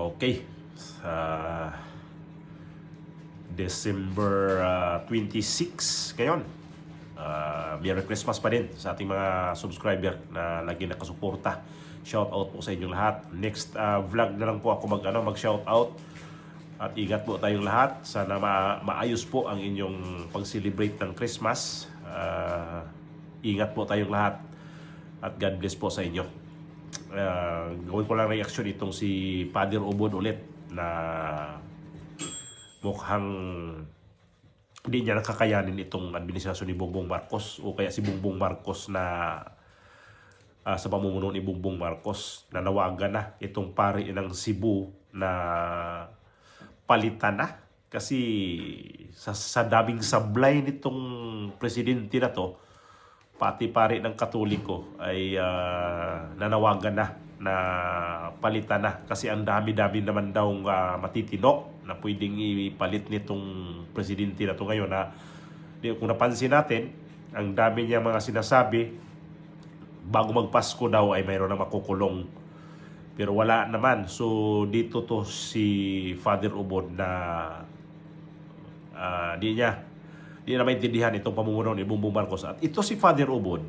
Okay. December 26 ngayon. Merry Christmas pa din sa ating mga subscriber na lagi nakasuporta. Shout out po sa inyong lahat. Next vlog na lang po ako mag-shout out. At ingat po tayong lahat. Sana maayos po ang inyong pag-celebrate ng Christmas. Ingat po tayong lahat. At God bless po sa inyo. Gawin ko lang reaction itong si Father Ubod ulit na mukhang hindi niya nakakayanin itong administrasyon ni Bongbong Marcos o kaya si Bongbong Marcos na sa pamumuno ni Bongbong Marcos nanawagan na itong pari ng Cebu na palitan na kasi sa daming sablay nitong presidente na to, pati pari ng Katoliko ay nanawagan na palitan na kasi ang dami-dami naman daw matitino na pwedeng ipalit nitong presidente na to ngayon na kung napansin natin, ang dami niya mga sinasabi bago magpasko daw ay mayroon na makukulong. Pero wala naman. So dito to si Father Ubod na di na maintindihan itong pamumuno ni Bongbong Marcos. At ito si Father Ubod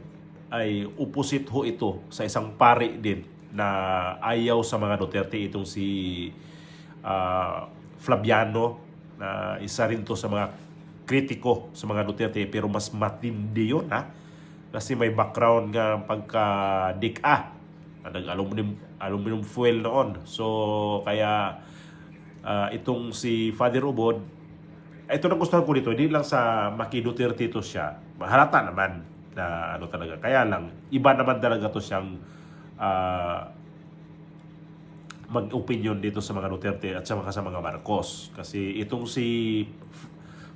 ay opposite ho ito sa isang pari din na ayaw sa mga Duterte, itong si Flaviano, na isa rin to sa mga kritiko sa mga Duterte, pero mas matindi yun kasi may background nga pagka-DICA, nag-aluminum fuel noon. So kaya itong si Father Ubod, ito na gusto ko dito, hindi lang sa Maki Duterte to siya, mahalata naman na talaga, kaya lang iba naman talaga to siyang mag-opinion dito sa mga Duterte at sa mga Marcos. Kasi itong si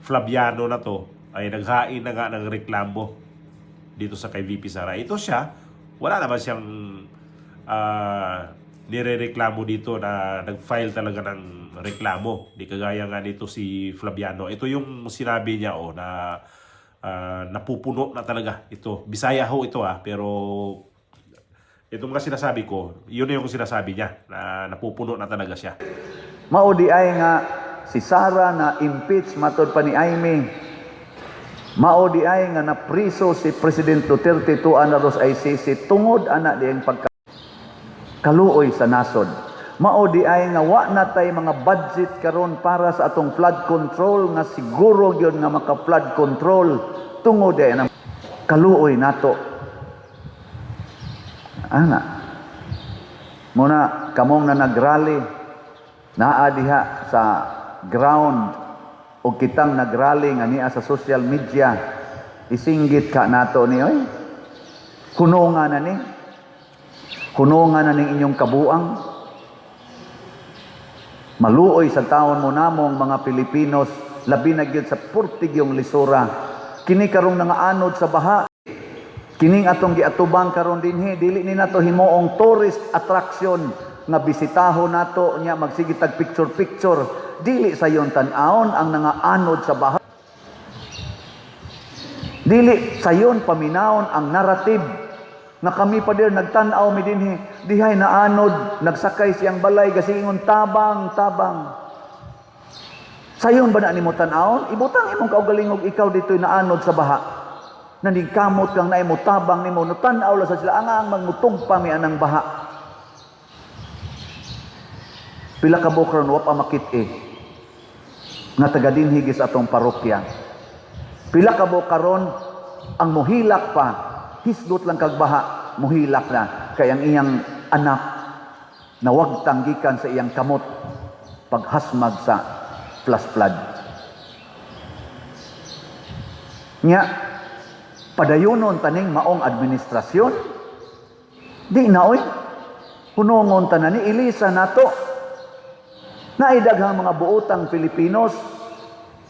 Flaviano na to ay naghain na nga ng reklamo dito sa kay VP Sara. Ito siya, wala naman siyang nire-reklamo dito na nag-file talaga ng reklamo. Di kagaya nga dito si Flaviano. Ito yung sinabi niya na napupuno na talaga ito. Bisaya ho ito pero ito mga sinasabi ko, yun yung sinasabi niya na napupuno na talaga siya. Maudi ay nga si Sara na impeach matod pa ni Aimee. Maudi ay nga napriso si President Duterte to anaros ICC tungod ana diyang pagkaluoy sa nasod. Maudi ay nga wa na tay mga budget karon para sa atong flood control nga siguro gyud nga maka flood control tungod ay ang kaluoy nato. Ana muna kamong na nagrally naa diha sa ground o kitang nagrally nga niya sa social media, isinggit ka nato ni oy hunungan na ning inyong kabuang. Maluoy sa taon mo namong mga Pilipinos, labi na gyud sa purtig yung lisura, kini karong nangaanod sa baha. Kining atong giatubang karon dinhi, dili ni nato himuong tourist attraction nga bisitahon nato nya magsige tag picture. Dili sayon tan-awon ang nangaanod sa baha. Dili sayon paminawon ang narrative nga kami pa dir nagtan-aw mi dinhi, dihay naanod, nagsakay siyang balay gasingon tabang. Sayon ba na nimo tan-awon? Ibutang imong kaugalingog ikaw ditoy naanod sa baha. Naningkamot kang naay mo tabang nimo no tan-aw la sa sila ang magmutugpa mi anang baha. Pila ka bukron wa pa makit-e nga taga dinhi gis atong parokya. Pila ka karon ang muhilak pa, hisdot lang kag baha, muhilak na kay ang iyang anak nawag tanggikan sa iyang kamot paghasmag sa flash flood. Nya padayonon taning maong administrasyon. Di na oy. Hunongon tanan ni ilisa nato. Naidaghang mga buotang Pilipinos,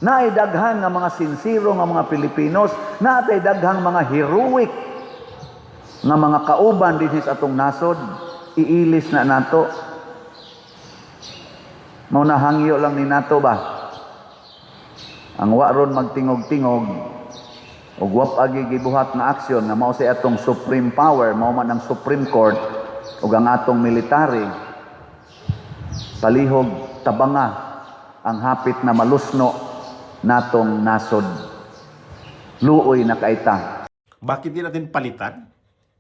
naidaghang nga mga sinsiro nga mga Pilipinos, naidaghang mga heroic nga mga kauban dinhi sa atong nasod, iilis na nato. Mao na hangyo lang ni nato ba? Ang wa ron magtingog-tingog ug wa agi gibuhat na aksyon nga mao sa atong supreme power, mao man ang Supreme Court ug ang atong military. palihog tabanga ang hapit na malusno natong nasod. Luoy na kaita. Bakit di natin palitan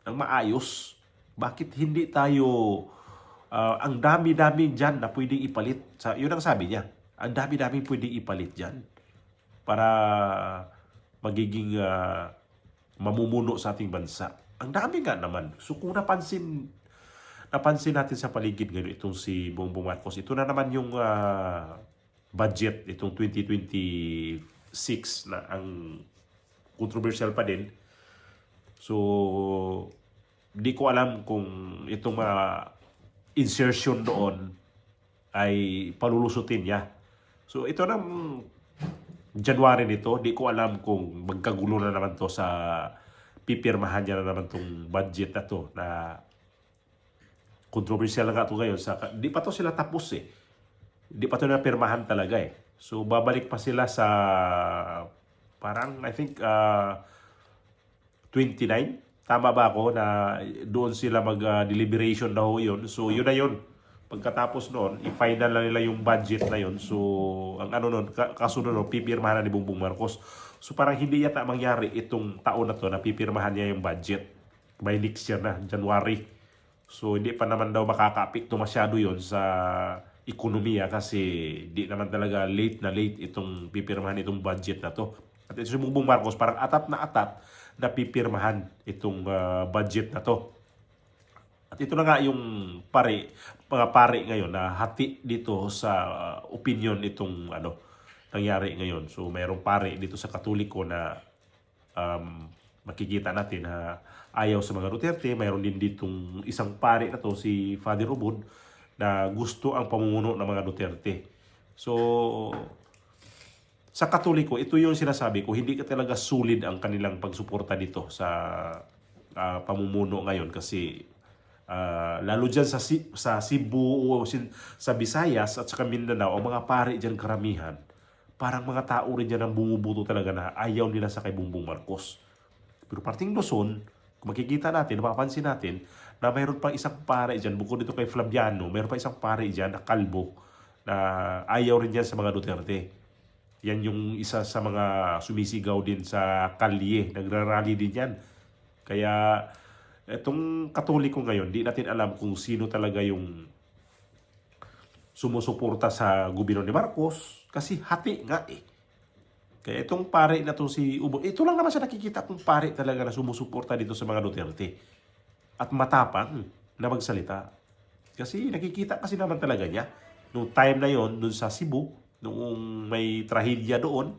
ang maayos? Bakit hindi tayo ang dami-dami dyan na pwedeng ipalit? Yun ang sabi niya. Ang dami-dami pwedeng ipalit dyan para magiging mamumuno sa ating bansa. Ang dami nga naman. So kung napansin natin sa paligid ngayon itong si Bongbong Marcos, ito na naman yung budget itong 2026 na ang controversial pa din. So di ko alam kung itong mga insertion doon ay palulusutin niya. So ito na January nito, di ko alam kung magkagulo na naman to sa pipirmahan niya na naman tong budget na to na controversial na nga ito ngayon. Di pa to sila tapos eh. Di pa to na pirmahan talaga eh. So babalik pa sila sa parang I think 29. Tama ba ako na doon sila mag-deliberation na ho yun? So yun na yun. Pagkatapos noon, i-final na nila yung budget na yun. So ang ano noon, kasunod noon, pipirmahan na ni Bongbong Marcos. So parang hindi yata mangyari itong taon na to na pipirmahan niya yung budget by next year na, January. So hindi pa naman daw makaka-apekto masyado yun sa ekonomiya kasi di naman talaga late itong pipirmahan itong budget na to. At ito si Bongbong Marcos parang atap na pipirmahan itong budget na to. At ito na nga yung mga pare ngayon na hati dito sa opinion itong nangyari ngayon. So mayroong pare dito sa Katoliko na makikita natin na ayaw sa mga Duterte. Mayroon din ditong isang pare na to, si Father Ubod, na gusto ang pamumuno ng mga Duterte. So sa Katoliko, ito yung sinasabi ko, hindi ka talaga solid ang kanilang pagsuporta dito sa pamumuno ngayon kasi lalo dyan sa Cebu o sa Visayas at sa Mindanao, ang mga pare dyan karamihan, parang mga tao rin dyan ang bumubuto talaga na ayaw nila sa kay Bongbong Marcos. Pero parting Luzon, kung makikita natin, mapapansin natin na mayroon pang isang pare dyan, bukod dito kay Flaviano, mayroon pa isang pare dyan na kalbo na ayaw rin dyan sa mga Duterte. Yan yung isa sa mga sumisigaw din sa kalye, nagrarally din yan. Kaya itong Katoliko ngayon, di natin alam kung sino talaga yung sumusuporta sa gobyerno ni Marcos kasi hati nga eh. Kaya itong pare na to si Ubo, ito lang naman siya nakikita kung pare talaga na sumusuporta dito sa mga Duterte. At matapang na magsalita. Kasi nakikita kasi naman talaga niya. Noong time na yon doon sa Cebu, noong may trahedya doon,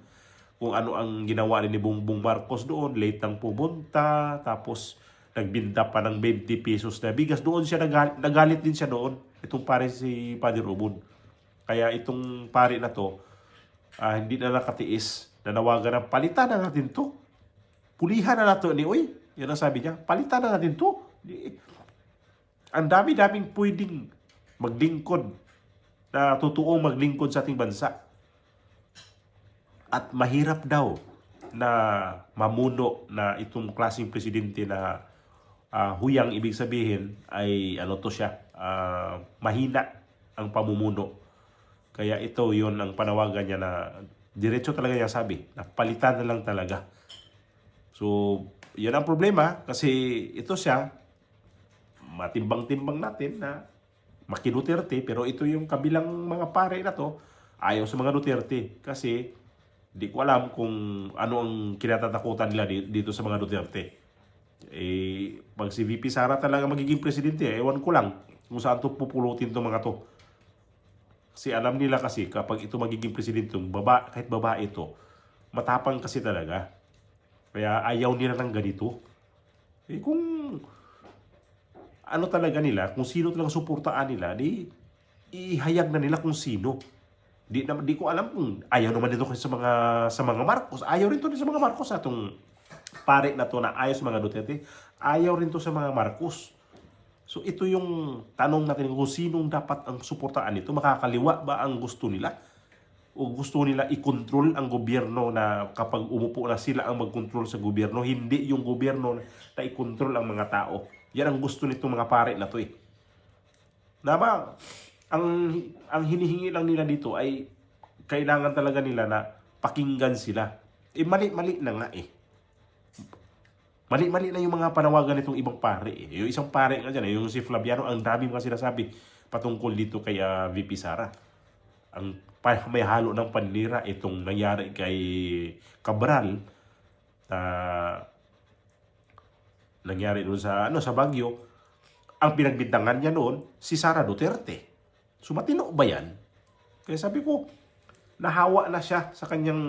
kung ano ang ginawa ni Bongbong Marcos doon, late nang pumunta, tapos nagbinta pa ng 20 pesos na bigas. Doon siya nagalit din siya doon. Itong pare si Father Ubod. Kaya itong pare na to, hindi na nakatiis. Nanawagan na palitan na natin to. Pulihan na natin ni Uy. Yan ang sabi niya. Palitan na natin to. Ang dami-daming pwedeng maglingkod na totoong maglingkod sa ating bansa. At mahirap daw na mamuno na itong klaseng presidente na huyang, ibig sabihin ay mahina ang pamumuno. Kaya ito yon ang panawagan niya na diretso talaga niya sabi na palitan na lang talaga. So yun ang problema kasi ito siya matimbang-timbang natin na maki-Duterte, pero ito yung kabilang mga pare na to ayaw sa mga Duterte kasi di ko alam kung ano ang kinatatakutan nila dito sa mga Duterte. Pag si VP Sara talaga magiging presidente, ewan ko lang kung saan to pupulutin itong mga to. Kasi alam nila kasi kapag ito magiging presidente, kahit babae ito, matapang kasi talaga. Kaya ayaw nila ng ganito. Kung ano talaga nila, kung sino talaga suportaan nila, di ihayag na nila kung sino. Di ko alam kung ayaw naman dito sa mga Marcos. Ayaw rin to sa mga Marcos itong pare na to na ayaw sa mga Duterte. Ayaw rin to sa mga Marcos. So ito yung tanong natin kung sinong dapat ang suportaan nito. Makakaliwa ba ang gusto nila? O gusto nila i-control ang gobyerno na kapag umupo na sila ang mag-control sa gobyerno, hindi yung gobyerno na i-control ang mga tao. Yan ang gusto nitong mga pare na to eh. Na ba, ang hinihingi lang nila dito ay kailangan talaga nila na pakinggan sila. Mali-mali na nga eh. Mali-mali na yung mga panawagan nitong ibang pare eh. Yung isang pare nga dyan, yung si Flaviano, ang dami mga sinasabi patungkol dito kay VP Sara. May halo ng panira itong nangyari kay Cabral na nangyari doon sa Baguio. Ang pinagbintangan niya noon si Sara Duterte. So matino ba yan? Kaya sabi ko, nahawa na siya sa kanyang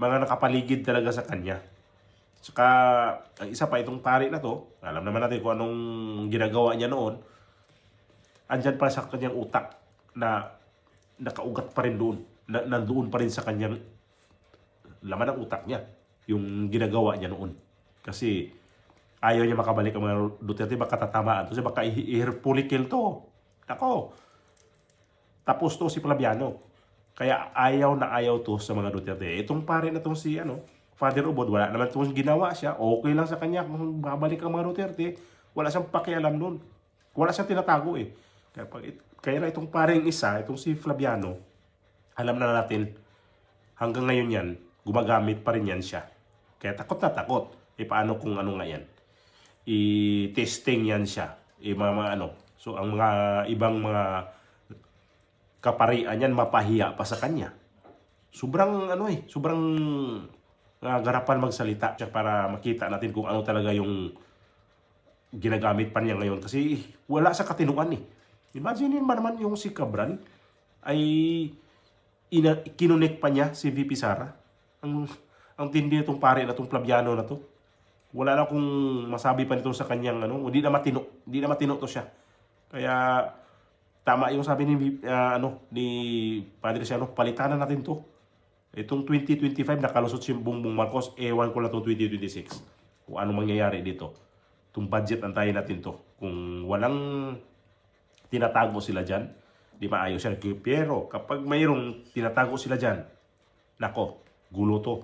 mga nakapaligid talaga sa kanya. Saka, ang isa pa, itong pare na to, alam naman natin kung anong ginagawa niya noon, andyan pa sa kanyang utak na nakaugat pa rin doon. Nandoon pa rin sa kanyang laman ng utak niya, yung ginagawa niya noon. Kasi, ayaw niya makabalik ang mga Duterte, baka tatamaan to. Kasi baka i-herpulikil to. Ako. Tapos to si Flaviano. Kaya ayaw na ayaw to sa mga Duterte. Itong pare na tong si Father Ubod, wala naman itong ginawa siya. Okay lang sa kanya kung babalik ang mga Duterte. Wala siyang pakialam nun. Wala siyang tinatago eh. Kaya na itong pareng isa, itong si Flaviano, alam na natin, hanggang ngayon yan, gumagamit pa rin yan siya. Kaya takot na takot. Paano kung ano nga yan? I-testing yan siya. Mga ano. So, ang mga ibang mga kaparian yan, mapahiya pa sa kanya. Sobrang sobrang garapan magsalita para makita natin kung ano talaga yung ginagamit pa niya ngayon. Kasi wala sa katinuan eh. Imagine mo naman yung si Cabral ay kinunik pa niya si VP Sara. Ang tindi nitong pare na itong Flaviano na to. Wala na kung masabi pa nito sa kanyang hindi na matino to siya. Kaya tama yung sabi ni Padre Siano, palitan na natin to. Itong 2025 nakalusot si Bongbong Marcos, ewan ko na itong 2026. Kung ano mangyayari dito. Itong budget, antayin natin to. Kung walang tinatago sila dyan, di maayos yan. Pero kapag mayroong tinatago sila dyan, nako, gulo to.